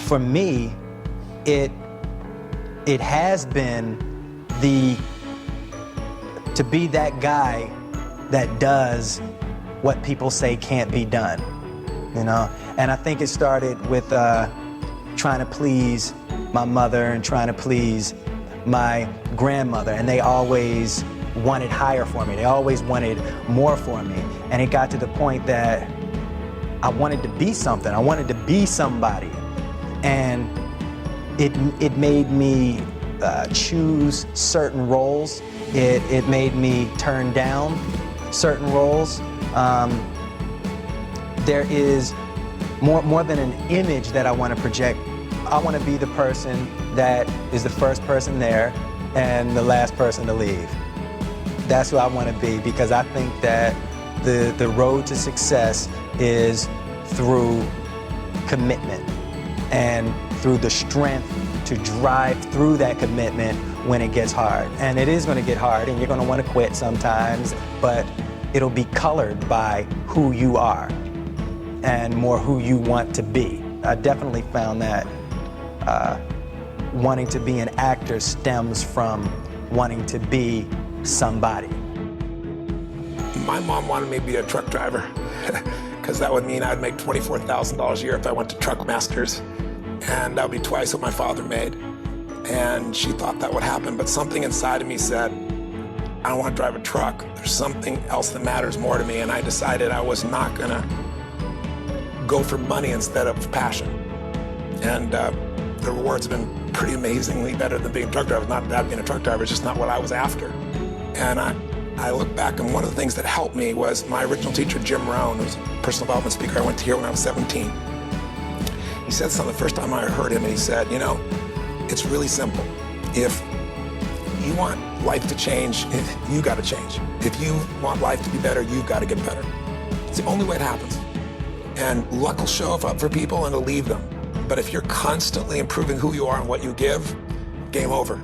for me, it has been to be that guy that does what people say can't be done, you know? And I think it started with trying to please my mother and trying to please my grandmother, and they always wanted higher for me. They always wanted more for me. And it got to the point that I wanted to be something. I wanted to be somebody. And it made me choose certain roles. It made me turn down certain roles. There is more than an image that I want to project. I want to be the person that is the first person there and the last person to leave. That's who I want to be, because I think that the road to success is through commitment and through the strength to drive through that commitment when it gets hard. And it is going to get hard, and you're going to want to quit sometimes, but it'll be colored by who you are and more who you want to be. I definitely found that wanting to be an actor stems from wanting to be somebody. My mom wanted me to be a truck driver because that would mean I'd make $24,000 a year if I went to Truck Masters, and that would be twice what my father made. And she thought that would happen, but something inside of me said, I don't want to drive a truck. There's something else that matters more to me, and I decided I was not gonna go for money instead of passion. And the rewards have been pretty amazingly better than being a truck driver. Not that being a truck driver, it's just not what I was after. And I look back, and one of the things that helped me was my original teacher, Jim Rohn, who was a personal development speaker I went to hear when I was 17. He said something the first time I heard him, and he said, you know, it's really simple. If you want life to change, you gotta change. If you want life to be better, you've gotta get better. It's the only way it happens. And luck will show up for people and it'll leave them. But if you're constantly improving who you are and what you give, game over.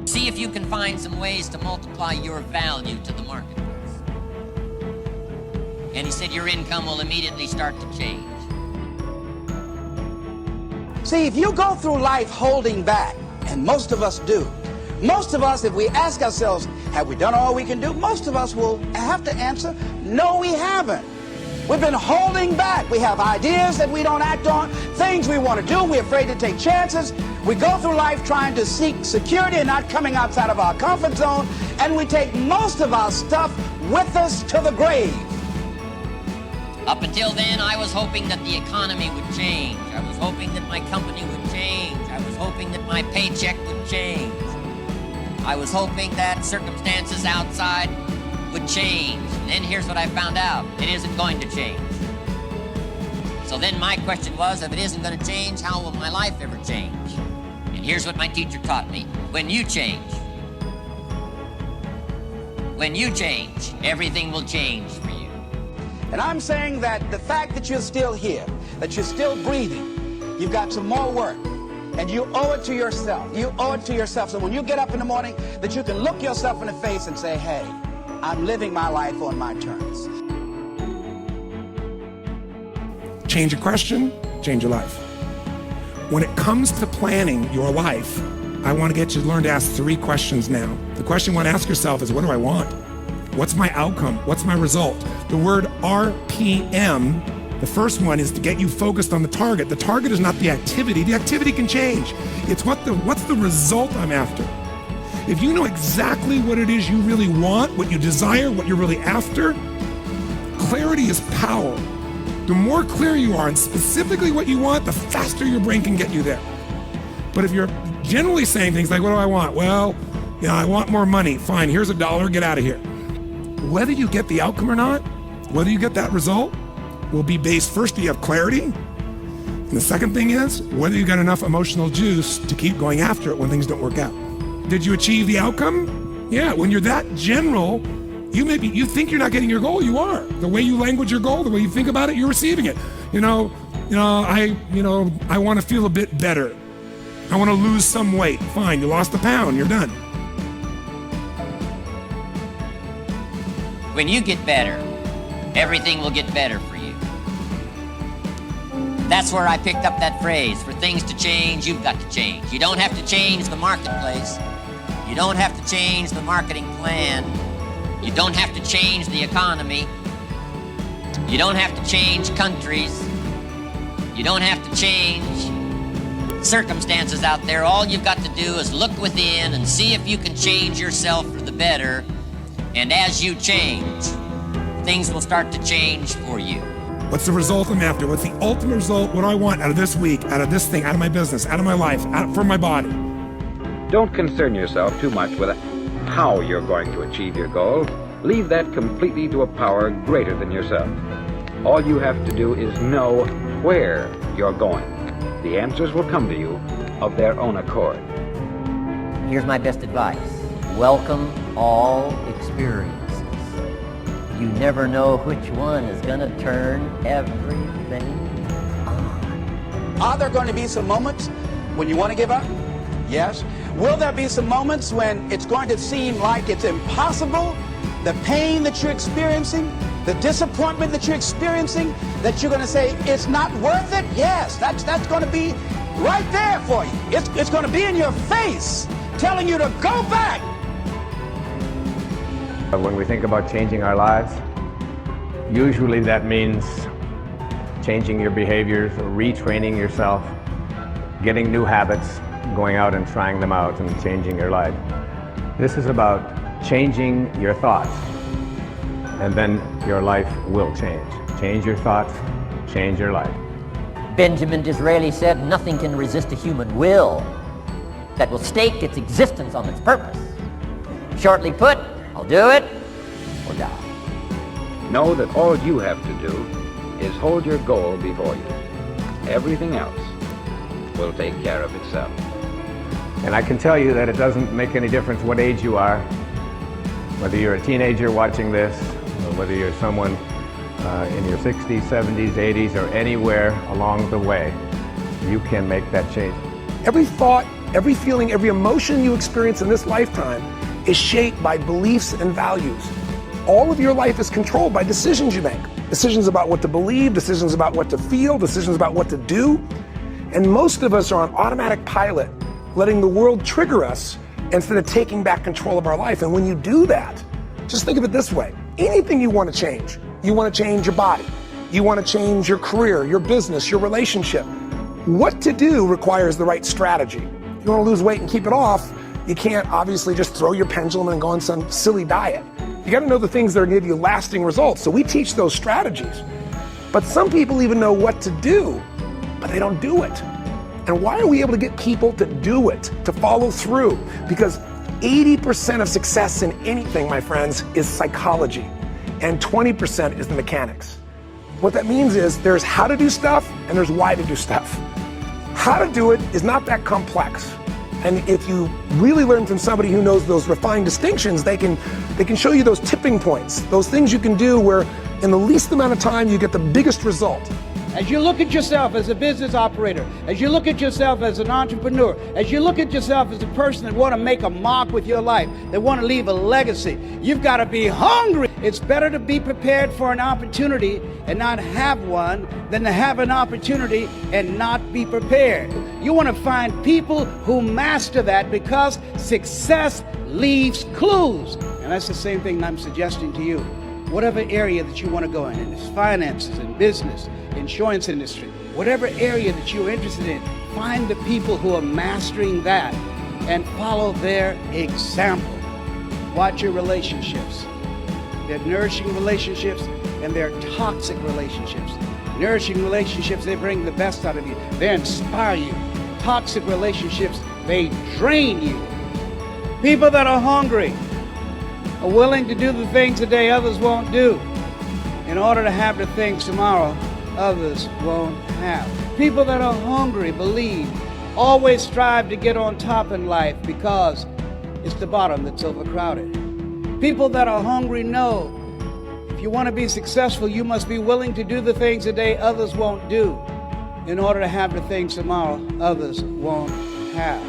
See if you can find some ways to multiply your value to the marketplace. And he said your income will immediately start to change. See, if you go through life holding back, and most of us do, most of us, if we ask ourselves, have we done all we can do? Most of us will have to answer, no, we haven't. We've been holding back. We have ideas that we don't act on, things we want to do. We're afraid to take chances. We go through life trying to seek security and not coming outside of our comfort zone, and we take most of our stuff with us to the grave. Up until then, I was hoping that the economy would change. I was hoping that my company would change. I was hoping that my paycheck would change. I was hoping that circumstances outside would change. And then here's what I found out. It isn't going to change. So then my question was, if it isn't going to change, how will my life ever change? And here's what my teacher taught me. When you change, everything will change for you. And I'm saying that the fact that you're still here, that you're still breathing, you've got some more work. And you owe it to yourself. You owe it to yourself. So when you get up in the morning, that you can look yourself in the face and say, hey, I'm living my life on my terms. Change a question, change your life. When it comes to planning your life, I want to get you to learn to ask 3 questions now. The question you want to ask yourself is, what do I want? What's my outcome? What's my result? The word RPM, the first one, is to get you focused on the target. The target is not the activity. The activity can change. It's what's the result I'm after. If you know exactly what it is you really want, what you desire, what you're really after, clarity is power. The more clear you are and specifically what you want, the faster your brain can get you there. But if you're generally saying things like, what do I want? Well, I want more money. Fine, here's $1, get out of here. Whether you get the outcome or not, whether you get that result, will be based, first, do you have clarity? And the second thing is, whether you got enough emotional juice to keep going after it when things don't work out. Did you achieve the outcome? Yeah, when you're that general, you think you're not getting your goal, you are. The way you language your goal, the way you think about it, you're receiving it. I want to feel a bit better. I want to lose some weight. Fine, you lost a pound, you're done. When you get better, everything will get better for you. That's where I picked up that phrase, for things to change, you've got to change. You don't have to change the marketplace. You don't have to change the marketing plan. You don't have to change the economy. You don't have to change countries. You don't have to change circumstances out there. All you've got to do is look within and see if you can change yourself for the better. And as you change, things will start to change for you. What's the result I'm after? What's the ultimate result? What do I want out of this week, out of this thing, out of my business, out of my life, for my body? Don't concern yourself too much with how you're going to achieve your goal. Leave that completely to a power greater than yourself. All you have to do is know where you're going. The answers will come to you of their own accord. Here's my best advice. Welcome all experiences. You never know which one is going to turn everything on. Are there going to be some moments when you want to give up? Yes. Will there be some moments when it's going to seem like it's impossible? The pain that you're experiencing, the disappointment that you're experiencing, that you're going to say, it's not worth it? Yes, that's going to be right there for you. It's going to be in your face, telling you to go back. When we think about changing our lives, usually that means changing your behaviors, retraining yourself, getting new habits, going out and trying them out and changing your life. This is about changing your thoughts, and then your life will change. Change your thoughts, change your life. Benjamin Disraeli said, nothing can resist a human will that will stake its existence on its purpose. Shortly put, I'll do it or die. Know that all you have to do is hold your goal before you. Everything else will take care of itself. And I can tell you that it doesn't make any difference what age you are, whether you're a teenager watching this, or whether you're someone in your 60s, 70s, 80s, or anywhere along the way, you can make that change. Every thought, every feeling, every emotion you experience in this lifetime is shaped by beliefs and values. All of your life is controlled by decisions you make. Decisions about what to believe, decisions about what to feel, decisions about what to do. And most of us are on automatic pilot, letting the world trigger us instead of taking back control of our life. And when you do that, just think of it this way. Anything you want to change. You want to change your body. You want to change your career, your business, your relationship. What to do requires the right strategy. If you want to lose weight and keep it off, you can't obviously just throw your pendulum and go on some silly diet. You got to know the things that are going to give you lasting results. So we teach those strategies. But some people even know what to do, but they don't do it. And why are we able to get people to do it, to follow through? Because 80% of success in anything, my friends, is psychology, and 20% is the mechanics. What that means is there's how to do stuff and there's why to do stuff. How to do it is not that complex. And if you really learn from somebody who knows those refined distinctions, they can show you those tipping points, those things you can do where in the least amount of time you get the biggest result. As you look at yourself as a business operator, as you look at yourself as an entrepreneur, as you look at yourself as a person that want to make a mark with your life, that want to leave a legacy, you've got to be hungry. It's better to be prepared for an opportunity and not have one than to have an opportunity and not be prepared. You want to find people who master that, because success leaves clues. And that's the same thing I'm suggesting to you. Whatever area that you want to go in it's finances, in business, insurance industry, whatever area that you're interested in, find the people who are mastering that and follow their example. Watch your relationships. They're nourishing relationships and they're toxic relationships. Nourishing relationships, they bring the best out of you. They inspire you. Toxic relationships, they drain you. People that are hungry are willing to do the things today others won't do in order to have the things tomorrow others won't have. People that are hungry believe, always strive to get on top in life because it's the bottom that's overcrowded. People that are hungry know if you want to be successful, you must be willing to do the things today others won't do in order to have the things tomorrow others won't have.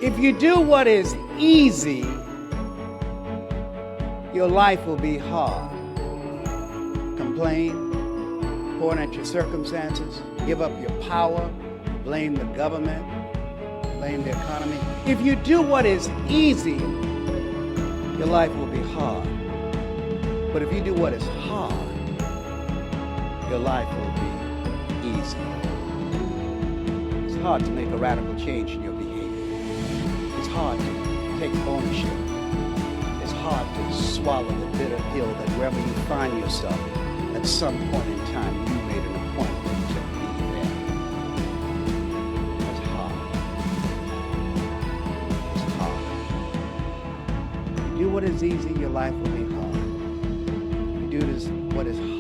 If you do what is easy, your life will be hard. Complain, point at your circumstances, give up your power, blame the government, blame the economy. If you do what is easy, your life will be hard. But if you do what is hard, your life will be easy. It's hard to make a radical change in your behavior. It's hard to take ownership. It's hard to swallow the bitter pill that wherever you find yourself, at some point in time, you made an appointment to be there. It's hard. It's hard. If you do what is easy, your life will be hard. If you do what is hard,